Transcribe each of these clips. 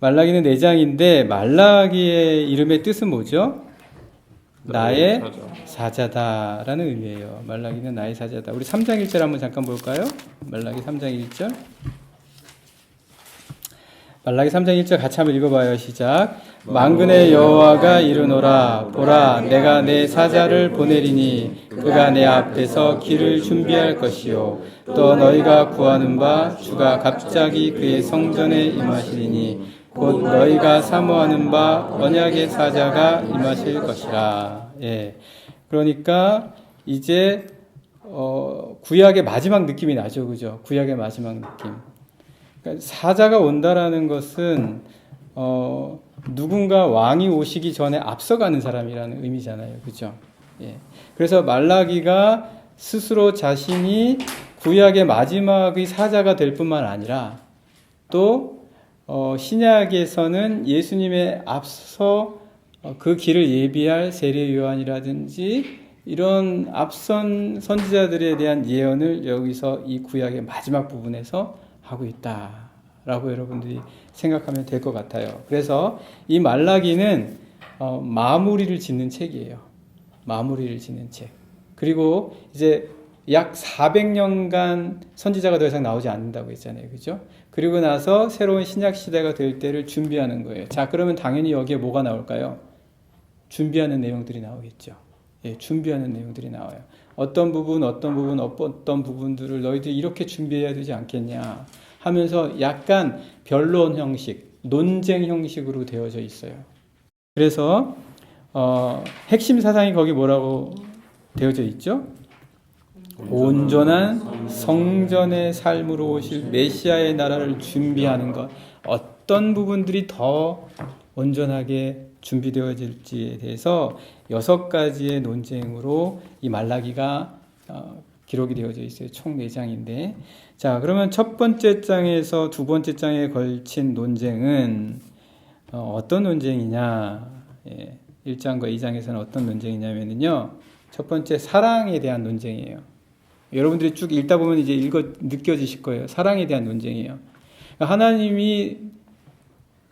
말라기는 4장인데 말라기의 이름의 뜻은 뭐죠? 나의 사자다라는 의미예요. 말라기는 나의 사자다. 우리 3장 1절 한번 잠깐 볼까요? 말라기 3장 1절. 말라기 3장 1절 같이 한번 읽어봐요. 시작. 만군의 여호와가 이르노라. 보라, 내가 내 사자를 보내리니 그가 내 앞에서 길을 준비할 것이요. 또 너희가 구하는 바 주가 갑자기 그의 성전에 임하시리니 곧 너희가 사모하는 바 언약의 사자가 임하실 것이라. 예. 그러니까 이제 구약의 마지막 느낌이 나죠, 그죠? 구약의 마지막 느낌. 그러니까 사자가 온다라는 것은 누군가 왕이 오시기 전에 앞서가는 사람이라는 의미잖아요, 그죠? 예. 그래서 말라기가 스스로 자신이 구약의 마지막의 사자가 될 뿐만 아니라 또 신약에서는 예수님의 앞서 그 길을 예비할 세례 요한이라든지 이런 앞선 선지자들에 대한 예언을 여기서 이 구약의 마지막 부분에서 하고 있다라고 여러분들이 생각하면 될 것 같아요. 그래서 이 말라기는 마무리를 짓는 책이에요. 마무리를 짓는 책. 그리고 이제 약 400년간 선지자가 더 이상 나오지 않는다고 했잖아요. 그죠? 그리고 나서 새로운 신약 시대가 될 때를 준비하는 거예요. 자, 그러면 당연히 여기에 뭐가 나올까요? 준비하는 내용들이 나오겠죠. 예, 준비하는 내용들이 나와요. 어떤 부분들을 너희들이 이렇게 준비해야 되지 않겠냐 하면서 약간 변론 형식, 논쟁 형식으로 되어져 있어요. 그래서 핵심 사상이 거기 뭐라고 되어져 있죠? 온전한 성전의 삶으로 오실 메시아의 나라를 준비하는 것. 어떤 부분들이 더 온전하게 준비되어질지에 대해서 6가지의 논쟁으로 이 말라기가 기록이 되어져 있어요. 총 4장인데. 자, 그러면 첫 번째 장에서 두 번째 장에 걸친 논쟁은 어떤 논쟁이냐? 1장과 2장에서는 어떤 논쟁이냐면요. 첫 번째 사랑에 대한 논쟁이에요. 여러분들이 쭉 읽다 보면 이제 느껴지실 거예요. 사랑에 대한 논쟁이에요. 하나님이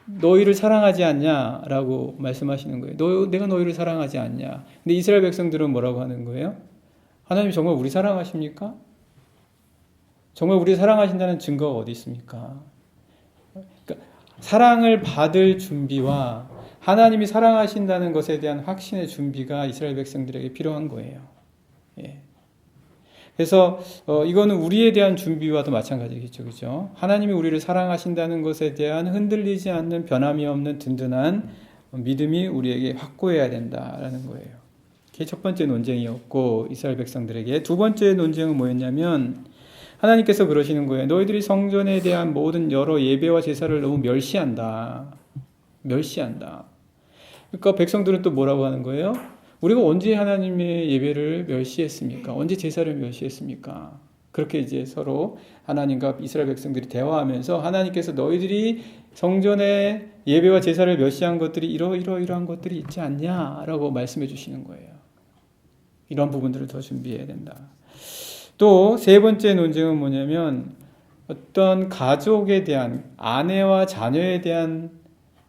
너희를 사랑하지 않냐라고 말씀하시는 거예요. 내가 너희를 사랑하지 않냐. 근데 이스라엘 백성들은 뭐라고 하는 거예요? 하나님이 정말 우리 사랑하십니까? 정말 우리 사랑하신다는 증거가 어디 있습니까? 그러니까 사랑을 받을 준비와 하나님이 사랑하신다는 것에 대한 확신의 준비가 이스라엘 백성들에게 필요한 거예요. 예. 그래서 이거는 우리에 대한 준비와도 마찬가지겠죠, 그죠? 하나님이 우리를 사랑하신다는 것에 대한 흔들리지 않는 변함이 없는 든든한 믿음이 우리에게 확고해야 된다라는 거예요. 그게 첫 번째 논쟁이었고 이스라엘 백성들에게. 두 번째 논쟁은 뭐였냐면 하나님께서 그러시는 거예요. 너희들이 성전에 대한 모든 여러 예배와 제사를 너무 멸시한다. 그러니까 백성들은 또 뭐라고 하는 거예요? 우리가 언제 하나님의 예배를 멸시했습니까? 언제 제사를 멸시했습니까? 그렇게 이제 서로 하나님과 이스라엘 백성들이 대화하면서 하나님께서 너희들이 성전의 예배와 제사를 멸시한 것들이 이러한 것들이 있지 않냐라고 말씀해 주시는 거예요. 이런 부분들을 더 준비해야 된다. 또 세 번째 논쟁은 뭐냐면 어떤 가족에 대한 아내와 자녀에 대한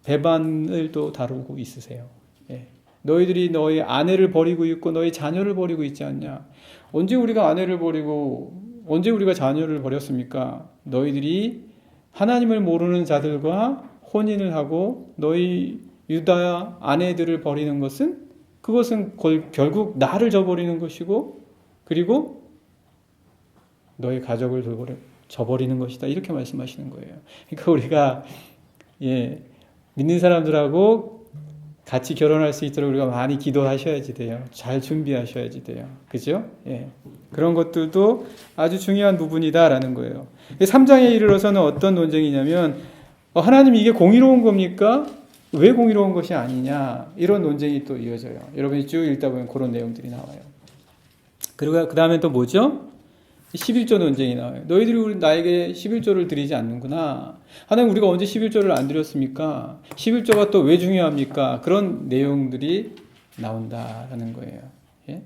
배반을 또 다루고 있으세요. 예. 너희들이 너희 아내를 버리고 있고 너희 자녀를 버리고 있지 않냐. 언제 우리가 아내를 버리고 언제 우리가 자녀를 버렸습니까? 너희들이 하나님을 모르는 자들과 혼인을 하고 너희 유다 아내들을 버리는 것은 그것은 결국 나를 저버리는 것이고 그리고 너희 가족을 저버리는 것이다. 이렇게 말씀하시는 거예요. 그러니까 우리가 믿는 사람들하고 같이 결혼할 수 있도록 우리가 많이 기도하셔야지 돼요. 잘 준비하셔야지 돼요. 그죠? 예. 그런 것들도 아주 중요한 부분이다라는 거예요. 3장에 이르러서는 어떤 논쟁이냐면 하나님 이게 공의로운 겁니까? 왜 공의로운 것이 아니냐? 이런 논쟁이 또 이어져요. 여러분이 쭉 읽다 보면 그런 내용들이 나와요. 그리고 그 다음에 또 뭐죠? 11조 논쟁이 나와요. 너희들이 나에게 11조를 드리지 않는구나. 하나님 우리가 언제 11조를 안 드렸습니까? 11조가 또 왜 중요합니까? 그런 내용들이 나온다라는 거예요. 예?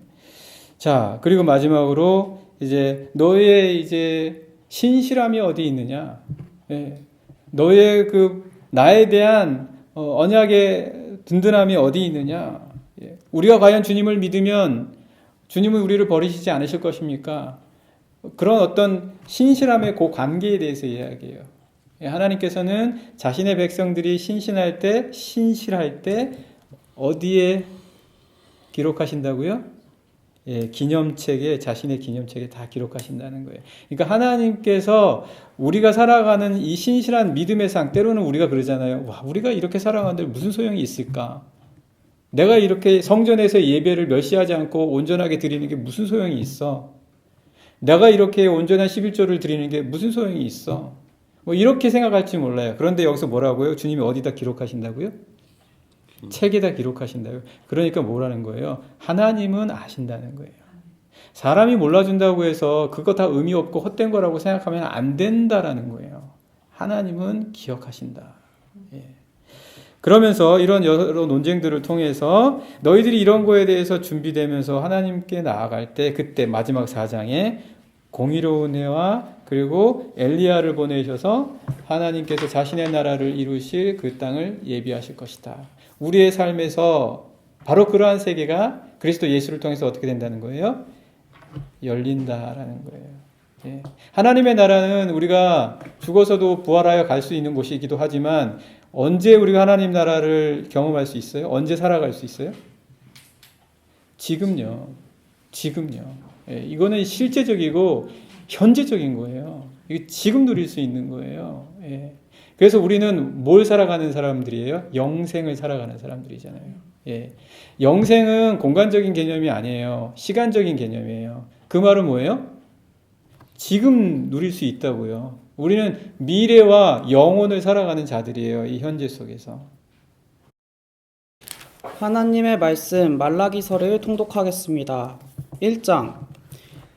자, 그리고 마지막으로 이제 너의 이제 신실함이 어디 있느냐? 예. 너의 그 나에 대한 언약의 든든함이 어디 있느냐? 우리가 과연 주님을 믿으면 주님은 우리를 버리시지 않으실 것입니까? 그런 어떤 신실함의 그 관계에 대해서 이야기해요. 하나님께서는 자신의 백성들이 신실할 때 어디에 기록하신다고요? 기념책에, 자신의 기념책에 다 기록하신다는 거예요. 그러니까 하나님께서 우리가 살아가는 이 신실한 믿음의 상, 때로는 우리가 그러잖아요. 와, 우리가 이렇게 살아가는데 무슨 소용이 있을까? 내가 이렇게 성전에서 예배를 멸시하지 않고 온전하게 드리는 게 무슨 소용이 있어? 내가 이렇게 온전한 11조를 드리는 게 무슨 소용이 있어? 뭐 이렇게 생각할지 몰라요. 그런데 여기서 뭐라고요? 주님이 어디다 기록하신다고요? 책에다 기록하신다고요. 그러니까 뭐라는 거예요? 하나님은 아신다는 거예요. 사람이 몰라준다고 해서 그거 다 의미 없고 헛된 거라고 생각하면 안 된다라는 거예요. 하나님은 기억하신다. 예. 그러면서 이런 여러 논쟁들을 통해서 너희들이 이런 거에 대해서 준비되면서 하나님께 나아갈 때 그때 마지막 4장에 공의로운 해와 그리고 엘리야를 보내셔서 하나님께서 자신의 나라를 이루실 그 땅을 예비하실 것이다. 우리의 삶에서 바로 그러한 세계가 그리스도 예수를 통해서 어떻게 된다는 거예요? 열린다라는 거예요. 예. 하나님의 나라는 우리가 죽어서도 부활하여 갈 수 있는 곳이기도 하지만 언제 우리가 하나님 나라를 경험할 수 있어요? 언제 살아갈 수 있어요? 지금요. 예. 이거는 실제적이고 현재적인 거예요. 이거 지금 누릴 수 있는 거예요. 예. 그래서 우리는 뭘 살아가는 사람들이에요? 영생을 살아가는 사람들이잖아요. 예. 영생은 공간적인 개념이 아니에요. 시간적인 개념이에요. 그 말은 뭐예요? 지금 누릴 수 있다고요. 우리는 미래와 영혼을 살아가는 자들이에요. 이 현재 속에서. 하나님의 말씀 말라기서를 통독하겠습니다. 1장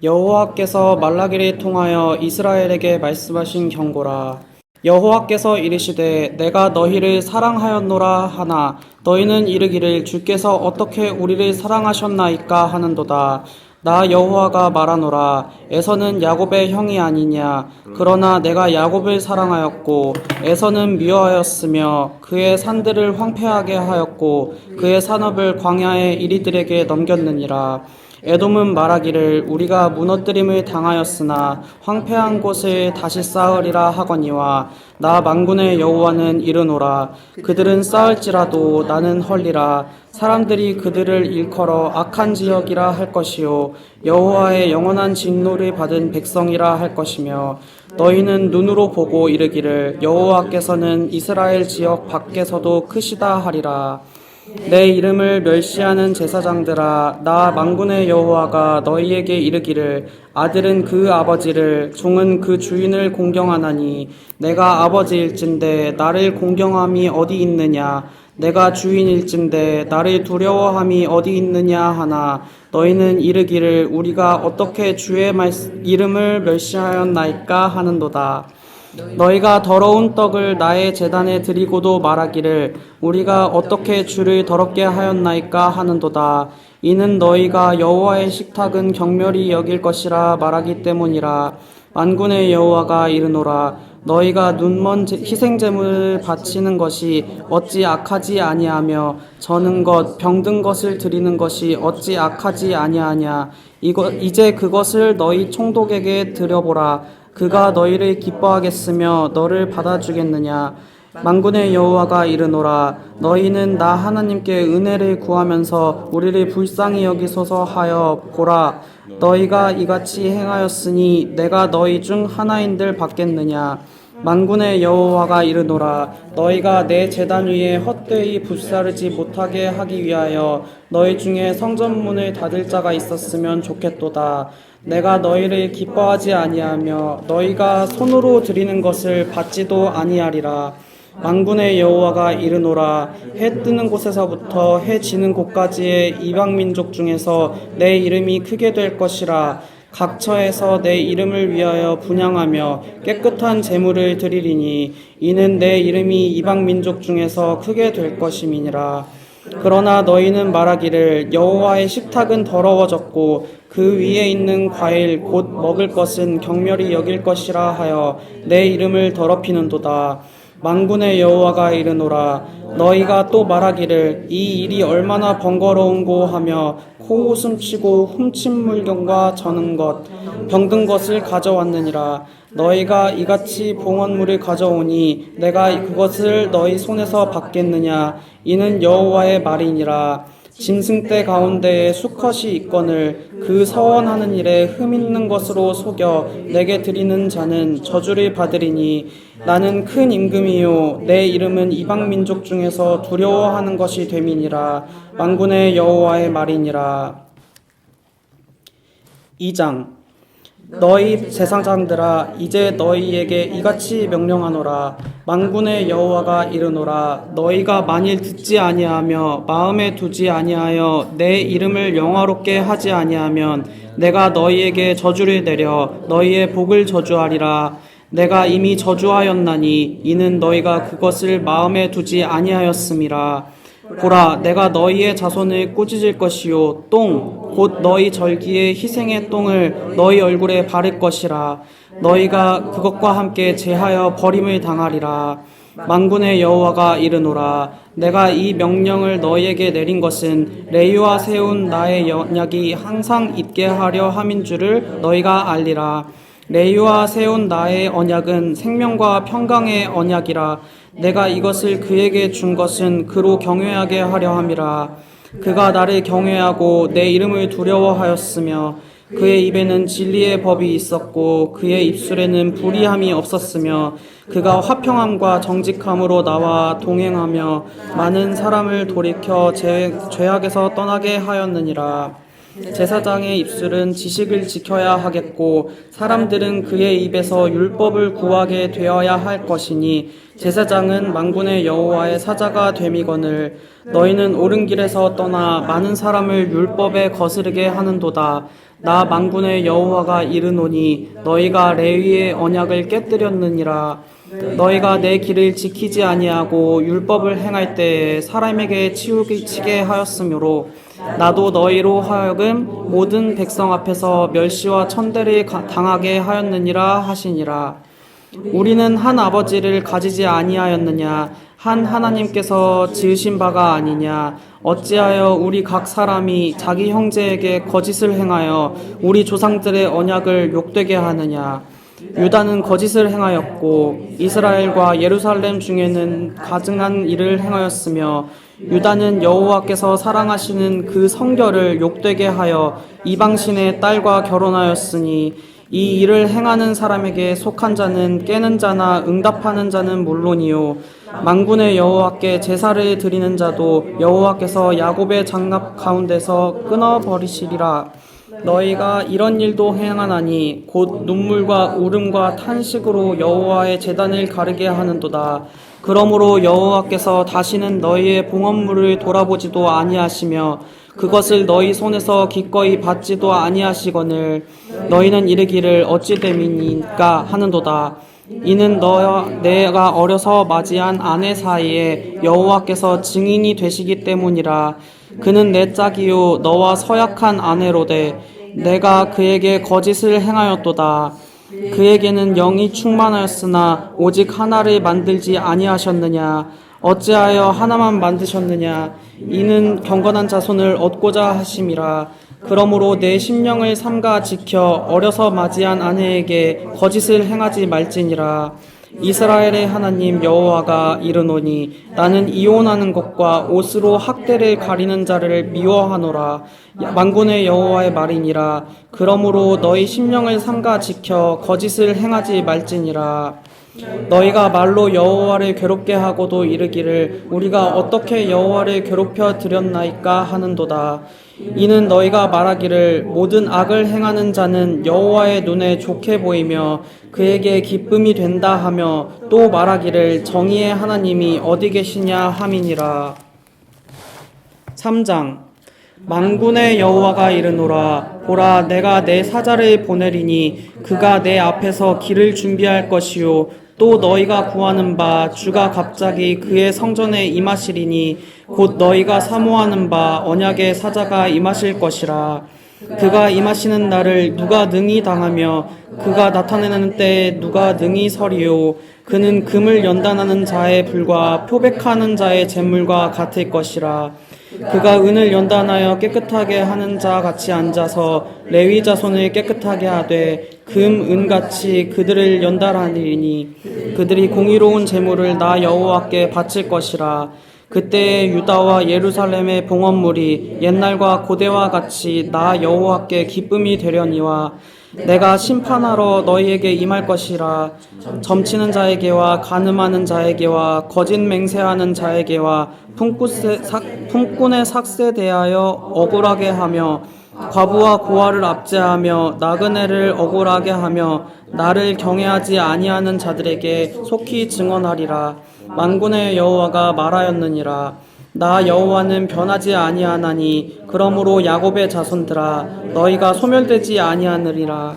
여호와께서 말라기를 통하여 이스라엘에게 말씀하신 경고라. 여호와께서 이르시되 내가 너희를 사랑하였노라 하나 너희는 이르기를 주께서 어떻게 우리를 사랑하셨나이까 하는도다. 나 여호와가 말하노라. 에서는 야곱의 형이 아니냐. 그러나 내가 야곱을 사랑하였고 에서는 미워하였으며 그의 산들을 황폐하게 하였고 그의 산업을 광야의 이리들에게 넘겼느니라. 에돔은 말하기를 우리가 무너뜨림을 당하였으나 황폐한 곳을 다시 쌓으리라 하거니와 나 만군의 여호와는 이르노라. 그들은 쌓을지라도 나는 헐리라. 사람들이 그들을 일컬어 악한 지역이라 할 것이요 여호와의 영원한 진노를 받은 백성이라 할 것이며 너희는 눈으로 보고 이르기를 여호와께서는 이스라엘 지역 밖에서도 크시다 하리라. 내 이름을 멸시하는 제사장들아 나 만군의 여호와가 너희에게 이르기를 아들은 그 아버지를 종은 그 주인을 공경하나니 내가 아버지일진데 나를 공경함이 어디 있느냐 내가 주인일진데 나를 두려워함이 어디 있느냐 하나 너희는 이르기를 우리가 어떻게 주의 이름을 멸시하였나이까 하는도다. 너희가 더러운 떡을 나의 제단에 드리고도 말하기를 우리가 어떻게 주를 더럽게 하였나이까 하는도다. 이는 너희가 여호와의 식탁은 경멸히 여길 것이라 말하기 때문이라. 만군의 여호와가 이르노라. 너희가 눈먼 희생제물을 바치는 것이 어찌 악하지 아니하며 저는 것 병든 것을 드리는 것이 어찌 악하지 아니하냐. 이제 그것을 너희 총독에게 드려보라. 그가 너희를 기뻐하겠으며 너를 받아주겠느냐. 만군의 여호와가 이르노라. 너희는 나 하나님께 은혜를 구하면서 우리를 불쌍히 여기소서 하여 보라. 너희가 이같이 행하였으니 내가 너희 중 하나인들 받겠느냐. 만군의 여호와가 이르노라. 너희가 내 제단 위에 헛되이 불사르지 못하게 하기 위하여 너희 중에 성전문을 닫을 자가 있었으면 좋겠도다. 내가 너희를 기뻐하지 아니하며 너희가 손으로 드리는 것을 받지도 아니하리라. 만군의 여호와가 이르노라. 해 뜨는 곳에서부터 해 지는 곳까지의 이방 민족 중에서 내 이름이 크게 될 것이라. 각처에서 내 이름을 위하여 분향하며 깨끗한 제물을 드리리니 이는 내 이름이 이방 민족 중에서 크게 될 것임이니라. 그러나 너희는 말하기를 여호와의 식탁은 더러워졌고 그 위에 있는 과일 곧 먹을 것은 경멸히 여길 것이라 하여 내 이름을 더럽히는도다. 만군의 여호와가 이르노라. 너희가 또 말하기를 이 일이 얼마나 번거로운고 하며 코웃음 치고 훔친 물건과 저는 것 병든 것을 가져왔느니라. 너희가 이같이 봉헌물을 가져오니 내가 그것을 너희 손에서 받겠느냐. 이는 여호와의 말이니라. 짐승떼 가운데에 수컷이 있거늘 그 서원하는 일에 흠 있는 것으로 속여 내게 드리는 자는 저주를 받으리니 나는 큰 임금이요 내 이름은 이방 민족 중에서 두려워하는 것이 됨이니라. 만군의 여호와의 말이니라. 2장. 너희 제사장들아 이제 너희에게 이같이 명령하노라. 만군의 여호와가 이르노라. 너희가 만일 듣지 아니하며 마음에 두지 아니하여 내 이름을 영화롭게 하지 아니하면 내가 너희에게 저주를 내려 너희의 복을 저주하리라. 내가 이미 저주하였나니 이는 너희가 그것을 마음에 두지 아니하였음이라. 보라, 내가 너희의 자손을 꾸짖을 것이요 곧 너희 절기의 희생의 똥을 너희 얼굴에 바를 것이라. 너희가 그것과 함께 제하여 버림을 당하리라. 만군의 여호와가 이르노라. 내가 이 명령을 너희에게 내린 것은 레위와 세운 나의 언약이 항상 있게 하려 함인 줄을 너희가 알리라. 레위와 세운 나의 언약은 생명과 평강의 언약이라. 내가 이것을 그에게 준 것은 그로 경외하게 하려 함이라. 그가 나를 경외하고 내 이름을 두려워하였으며 그의 입에는 진리의 법이 있었고 그의 입술에는 불의함이 없었으며 그가 화평함과 정직함으로 나와 동행하며 많은 사람을 돌이켜 죄악에서 떠나게 하였느니라. 제사장의 입술은 지식을 지켜야 하겠고 사람들은 그의 입에서 율법을 구하게 되어야 할 것이니 제사장은 만군의 여호와의 사자가 됨이거늘 너희는 옳은 길에서 떠나 많은 사람을 율법에 거스르게 하는도다. 나 만군의 여호와가 이르노니 너희가 레위의 언약을 깨뜨렸느니라. 너희가 내 길을 지키지 아니하고 율법을 행할 때에 사람에게 치우치게 하였으므로 나도 너희로 하여금 모든 백성 앞에서 멸시와 천대를 당하게 하였느니라 하시니라. 우리는 한 아버지를 가지지 아니하였느냐? 한 하나님께서 지으신 바가 아니냐? 어찌하여 우리 각 사람이 자기 형제에게 거짓을 행하여 우리 조상들의 언약을 욕되게 하느냐? 유다는 거짓을 행하였고 이스라엘과 예루살렘 중에는 가증한 일을 행하였으며 유다는 여호와께서 사랑하시는 그 성결을 욕되게 하여 이방신의 딸과 결혼하였으니 이 일을 행하는 사람에게 속한 자는 깨는 자나 응답하는 자는 물론이요 만군의 여호와께 제사를 드리는 자도 여호와께서 야곱의 장막 가운데서 끊어버리시리라. 너희가 이런 일도 행하나니 곧 눈물과 울음과 탄식으로 여호와의 제단을 가르게 하는도다. 그러므로 여호와께서 다시는 너희의 봉헌물을 돌아보지도 아니하시며 그것을 너희 손에서 기꺼이 받지도 아니하시거늘 너희는 이르기를 어찌 됨이니까 하는도다. 이는 너와 내가 어려서 맞이한 아내 사이에 여호와께서 증인이 되시기 때문이라. 그는 내 짝이요 너와 서약한 아내로되 내가 그에게 거짓을 행하였도다. 그에게는 영이 충만하였으나 오직 하나를 만들지 아니하셨느냐? 어찌하여 하나만 만드셨느냐? 이는 경건한 자손을 얻고자 하심이라. 그러므로 내 심령을 삼가 지켜 어려서 맞이한 아내에게 거짓을 행하지 말지니라. 이스라엘의 하나님 여호와가 이르노니 나는 이혼하는 것과 옷으로 학대를 가리는 자를 미워하노라. 만군의 여호와의 말이니라. 그러므로 너희 심령을 삼가 지켜 거짓을 행하지 말지니라. 너희가 말로 여호와를 괴롭게 하고도 이르기를 우리가 어떻게 여호와를 괴롭혀 드렸나이까 하는도다. 이는 너희가 말하기를 모든 악을 행하는 자는 여호와의 눈에 좋게 보이며 그에게 기쁨이 된다 하며 또 말하기를 정의의 하나님이 어디 계시냐 함이니라. 3장. 만군의 여호와가 이르노라. 보라, 내가 내 사자를 보내리니 그가 내 앞에서 길을 준비할 것이요 또 너희가 구하는 바 주가 갑자기 그의 성전에 임하시리니 곧 너희가 사모하는 바 언약의 사자가 임하실 것이라. 그가 임하시는 날을 누가 능히 당하며 그가 나타내는 때에 누가 능히 서리요. 그는 금을 연단하는 자의 불과 표백하는 자의 재물과 같을 것이라. 그가 은을 연단하여 깨끗하게 하는 자 같이 앉아서 레위 자손을 깨끗하게 하되 금, 은같이 그들을 연단하리니 그들이 공의로운 재물을 나 여호와께 바칠 것이라. 그때에 유다와 예루살렘의 봉헌물이 옛날과 고대와 같이 나 여호와께 기쁨이 되려니와 내가 심판하러 너희에게 임할 것이라. 점치는 자에게와 간음하는 자에게와 거짓 맹세하는 자에게와 품꾼의 삭세에 대하여 억울하게 하며 과부와 고아를 압제하며 나그네를 억울하게 하며 나를 경외하지 아니하는 자들에게 속히 증언하리라. 만군의 여호와가 말하였느니라. 나 여호와는 변하지 아니하나니 그러므로 야곱의 자손들아 너희가 소멸되지 아니하느리라.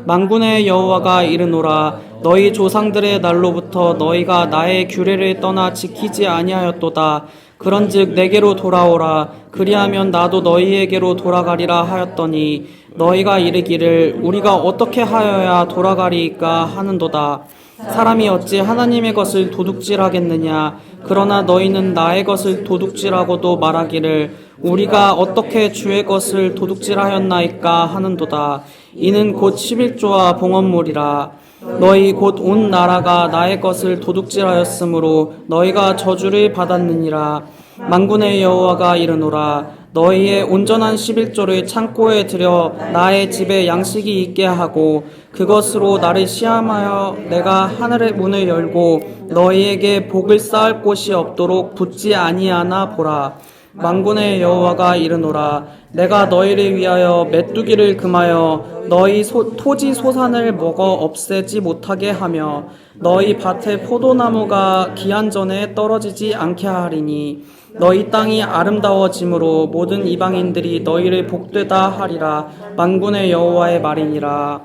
만군의 여호와가 이르노라. 너희 조상들의 날로부터 너희가 나의 규례를 떠나 지키지 아니하였도다. 그런즉 내게로 돌아오라. 그리하면 나도 너희에게로 돌아가리라 하였더니 너희가 이르기를 우리가 어떻게 하여야 돌아가리이까 하는도다. 사람이 어찌 하나님의 것을 도둑질하겠느냐. 그러나 너희는 나의 것을 도둑질하고도 말하기를 우리가 어떻게 주의 것을 도둑질하였나이까 하는도다. 이는 곧 11조와 봉헌물이라. 너희 곧 온 나라가 나의 것을 도둑질하였으므로 너희가 저주를 받았느니라. 만군의 여호와가 이르노라. 너희의 온전한 11조를 창고에 들여 나의 집에 양식이 있게 하고 그것으로 나를 시험하여 내가 하늘의 문을 열고 너희에게 복을 쌓을 곳이 없도록 붙지 아니하나 보라. 만군의 여호와가 이르노라. 내가 너희를 위하여 메뚜기를 금하여 너희 토지 소산을 먹어 없애지 못하게 하며 너희 밭의 포도나무가 기한 전에 떨어지지 않게 하리니 너희 땅이 아름다워짐으로 모든 이방인들이 너희를 복되다 하리라. 만군의 여호와의 말이니라.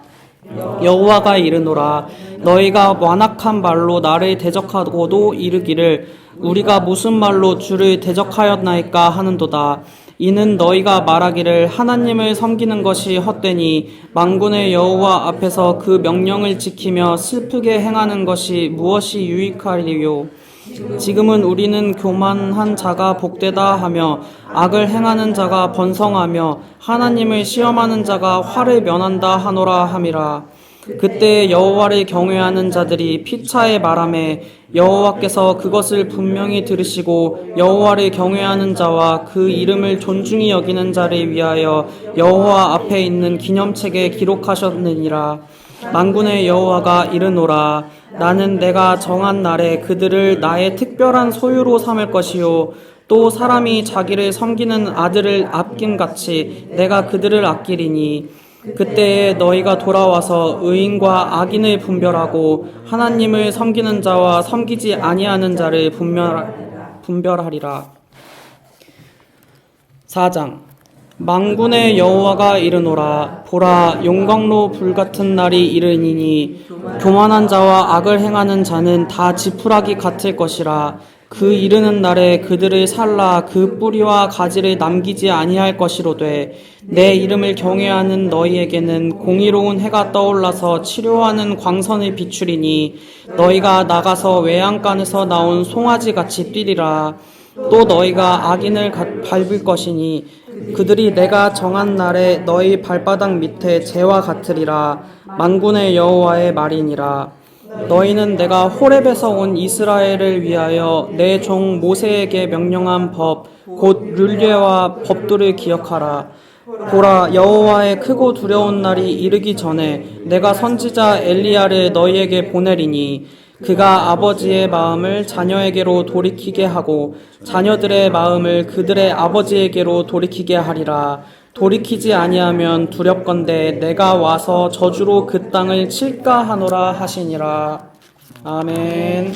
여호와가 이르노라. 너희가 완악한 말로 나를 대적하고도 이르기를 우리가 무슨 말로 주를 대적하였나이까 하는도다. 이는 너희가 말하기를 하나님을 섬기는 것이 헛되니 만군의 여호와 앞에서 그 명령을 지키며 슬프게 행하는 것이 무엇이 유익하리요. 지금은 우리는 교만한 자가 복되다 하며 악을 행하는 자가 번성하며 하나님을 시험하는 자가 화를 면한다 하노라 함이라. 그때 여호와를 경외하는 자들이 피차에 말하매 여호와께서 그것을 분명히 들으시고 여호와를 경외하는 자와 그 이름을 존중히 여기는 자를 위하여 여호와 앞에 있는 기념책에 기록하셨느니라. 만군의 여호와가 이르노라. 나는 내가 정한 날에 그들을 나의 특별한 소유로 삼을 것이요 또 사람이 자기를 섬기는 아들을 아낌같이 내가 그들을 아끼리니 그때에 너희가 돌아와서 의인과 악인을 분별하고 하나님을 섬기는 자와 섬기지 아니하는 자를 분별하리라. 4장. 만군의 여호와가 이르노라. 보라, 용광로 불같은 날이 이르니니 교만한 자와 악을 행하는 자는 다 지푸라기 같을 것이라. 그 이르는 날에 그들을 살라 그 뿌리와 가지를 남기지 아니할 것이로되 내 이름을 경외하는 너희에게는 공의로운 해가 떠올라서 치료하는 광선을 비추리니 너희가 나가서 외양간에서 나온 송아지 같이 뛰리라. 또 너희가 악인을 밟을 것이니 그들이 내가 정한 날에 너희 발바닥 밑에 재와 같으리라. 만군의 여호와의 말이니라. 너희는 내가 호렙에서 온 이스라엘을 위하여 내 종 모세에게 명령한 법 곧 율례와 법도를 기억하라. 보라, 여호와의 크고 두려운 날이 이르기 전에 내가 선지자 엘리야를 너희에게 보내리니 그가 아버지의 마음을 자녀에게로 돌이키게 하고 자녀들의 마음을 그들의 아버지에게로 돌이키게 하리라. 돌이키지 아니하면 두렵건대 내가 와서 저주로 그 땅을 칠까 하노라 하시니라. 아멘.